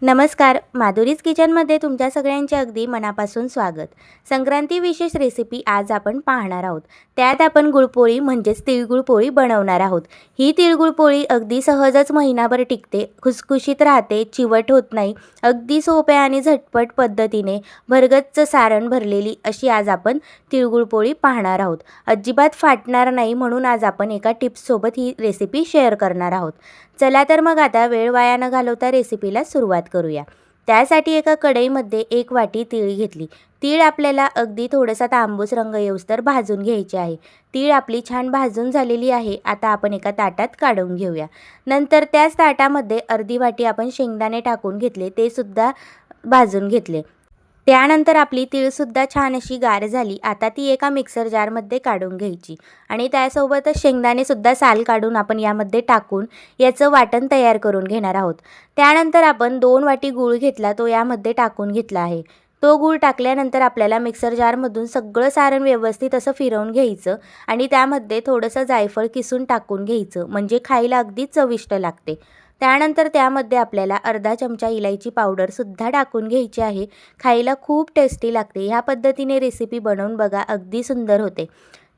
नमस्कार, माधुरीज किचनमध्ये तुमच्या सगळ्यांचे अगदी मनापासून स्वागत. संक्रांती विशेष रेसिपी आज आपण पाहणार आहोत. त्यात आपण गुळपोळी म्हणजेच तिळगुळ पोळी बनवणार आहोत. ही तिळगुळ पोळी अगदी सहजच महिनाभर टिकते, खुसखुशीत राहते, चिवट होत नाही. अगदी सोप्या आणि झटपट पद्धतीने भरगच्च सारण भरलेली अशी आज आपण तिळगुळ पोळी पाहणार आहोत. अजिबात फाटणार नाही म्हणून आज आपण एका टिप्ससोबत ही रेसिपी शेअर करणार आहोत. चला तर मग आता वेळ वाया न घालवता रेसिपीला सुरुवात करूया. त्यासाठी एका कढईमध्ये 1 वाटी तीळ घेतली. तीळ आपल्याला अगदी थोडासा तांबूस रंग येऊस्तर भाजून घ्यायचे आहे. तीळ आपली छान भाजून झालेली आहे. आता आपण एका ताटात काढून घेऊया. नंतर त्याच ताटामध्ये अर्धी वाटी आपण शेंगदाणे टाकून घेतले, ते सुद्धा भाजून घेतले. त्यानंतर आपली तीळसुद्धा छान अशी गार झाली. आता ती एका मिक्सर जारमध्ये काढून घ्यायची आणि त्यासोबतच शेंगदाणेसुद्धा साल काढून आपण यामध्ये टाकून याचं वाटण तयार करून घेणार आहोत. त्यानंतर आपण 2 वाटी गूळ घेतला, तो यामध्ये टाकून घेतला आहे. तो गूळ टाकल्यानंतर आपल्याला मिक्सर जारमधून सगळं सारण व्यवस्थित असं फिरवून घ्यायचं आणि त्यामध्ये थोडंसं जायफळ किसून टाकून घ्यायचं, म्हणजे खायला अगदी चविष्ट लागते. त्यानंतर त्यामध्ये आपल्याला अर्धा चमचा इलायची पावडरसुद्धा टाकून घ्यायची आहे. खायला खूप टेस्टी लागते. ह्या पद्धतीने रेसिपी बनवून बघा, अगदी सुंदर होते.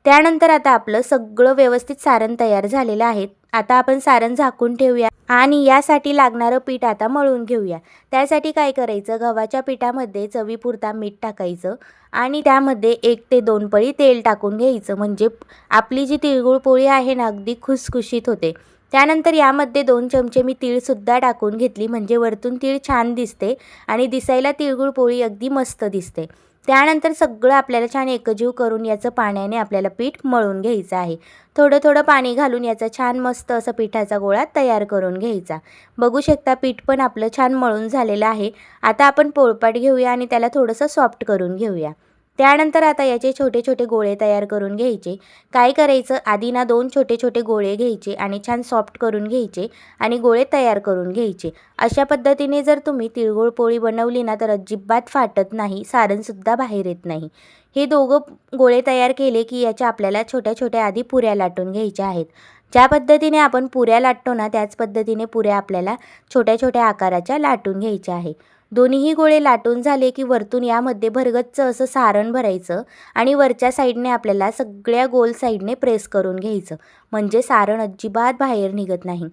त्यानंतर आता आपलं सगळं व्यवस्थित सारण तयार झालेलं आहे. आता आपण सारण झाकून ठेवूया आणि यासाठी लागणारं पीठ आता मळून घेऊया. त्यासाठी काय करायचं, गव्हाच्या पिठामध्ये चवीपुरता मीठ टाकायचं आणि त्यामध्ये 1 ते 2 पळी तेल टाकून घ्यायचं, म्हणजे आपली जी तिळगुळ पोळी आहे ना, अगदी खुसखुशीत होते. त्यानंतर यामध्ये 2 चमचे मी तीळसुद्धा टाकून घेतली, म्हणजे वरतून तीळ छान दिसते आणि दिसायला तिळगुळ पोळी अगदी मस्त दिसते. त्यानंतर सगळं आपल्याला छान एकजीव करून याचं पाण्याने आपल्याला पीठ मळून घ्यायचं आहे. थोडं थोडं पाणी घालून याचा छान मस्त असं पिठाचा गोळा तयार करून घ्यायचा. बघू शकता पीठ पण आपलं छान मळून झालेलं आहे. आता आपण पोळपाट घेऊया आणि त्याला थोडंसं सॉफ्ट करून घेऊया. त्यानंतर आता याचे छोटे छोटे गोळे तयार करून घ्यायचे. काय करायचं, आधी ना 2 छोटे छोटे गोळे घ्यायचे आणि छान सॉफ्ट करून घ्यायचे आणि गोळे तयार करून घ्यायचे. अशा पद्धतीने जर तुम्ही तिळगुळ पोळी बनवली ना, तर अजिबात फाटत नाही, सारणसुद्धा बाहेर येत नाही. हे दोघं गोळे तयार केले की याच्या आपल्याला छोट्या छोट्या आधी पुऱ्या लाटून घ्यायच्या आहेत. ज्या पद्धतीने आपण पुऱ्या लाटतो ना, त्याच पद्धतीने पुऱ्या आपल्याला छोट्या छोट्या आकाराच्या लाटून घ्यायच्या आहे. दोन्हीही गोळे लाटून झाले की वरतून यामध्ये भरगच्च असं सारण भरायचं आणि वरच्या साईडने आपल्याला सगळ्या गोल साईडने प्रेस करून घ्यायचं, म्हणजे सारण अजिबात बाहेर निघत नाही.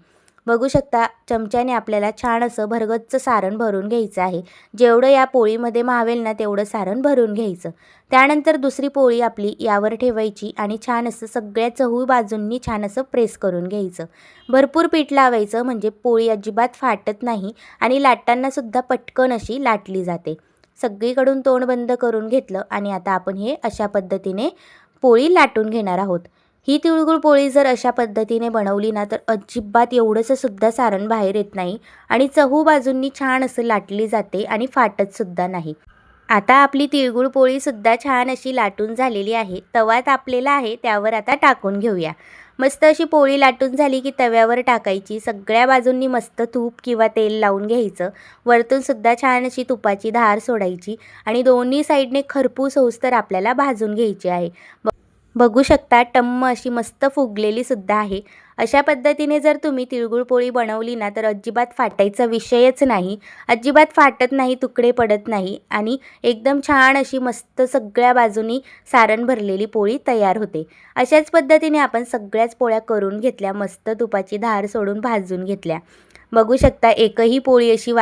बघू शकता चमच्याने आपल्याला छान असं भरगच्च सारण भरून घ्यायचं आहे. जेवढं या पोळीमध्ये मावेल ना, तेवढं सारण भरून घ्यायचं. त्यानंतर दुसरी पोळी आपली यावर ठेवायची आणि छान असं सगळ्या चहू बाजूंनी छान असं प्रेस करून घ्यायचं. भरपूर पीठ लावायचं, म्हणजे पोळी अजिबात फाटत नाही आणि लाटतानासुद्धा पटकन अशी लाटली जाते. सगळीकडून तोंड बंद करून घेतलं आणि आता आपण हे अशा पद्धतीने पोळी लाटून घेणार आहोत. ही तिळगुळ पोळी जर अशा पद्धतीने बनवली ना, तर अजिबात एवढंसं सुद्धा सारण बाहेर येत नाही आणि चहू बाजूंनी छान असं लाटली जाते आणि फाटतसुद्धा नाही. आता आपली तिळगुळ पोळीसुद्धा छान अशी लाटून झालेली आहे. तवा तापलेला आहे, त्यावर आता टाकून घेऊया. मस्त अशी पोळी लाटून झाली की तव्यावर टाकायची. सगळ्या बाजूंनी मस्त तूप किंवा तेल लावून घ्यायचं. वरतूनसुद्धा छान अशी तुपाची धार सोडायची आणि दोन्ही साईडने खरपूस होईस्तोवर आपल्याला भाजून घ्यायची आहे. बघू शकता टम्म अशी मस्त फुगलेली सुद्धा आहे. अशा पद्धतीने जर तुम्ही तिळगुळ पोळी बनवली ना, तर अजिबात फाटायचा विषयच नाही. अजिबात फाटत नाही, तुकडे पडत नाही आणि एकदम छान अशी मस्त सगळ्या बाजूनी सारण भरलेली पोळी तयार होते. अशाच पद्धतीने आपण सगळ्याच पोळ्या करून घेतल्या, मस्त तुपाची धार सोडून भाजून घेतल्या. बघू शकता एकही पोळी अशी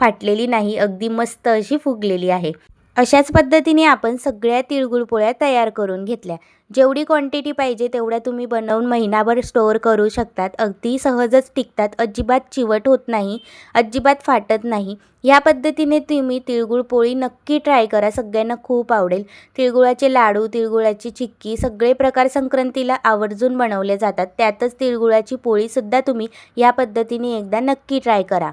फाटलेली नाही, अगदी मस्त अशी फुगलेली आहे. अशाच पद्धतीने आपण सगळ्या तिळगुळ पोळ्या तयार करून घेतल्या. जेवढी क्वांटिटी पाहिजे तेवढ्या तुम्ही बनवून महिनाभर स्टोअर करू शकतात. अगदी सहजच टिकतात, अजिबात चिवट होत नाही, अजिबात फाटत नाही. ह्या पद्धतीने तुम्ही तिळगुळ पोळी नक्की ट्राय करा, सगळ्यांना खूप आवडेल. तिळगुळाचे लाडू, तिळगुळाची चिक्की सगळे प्रकार संक्रांतीला आवर्जून बनवले जातात. त्यातच तिळगुळाची पोळीसुद्धा तुम्ही या पद्धतीने एकदा नक्की ट्राय करा.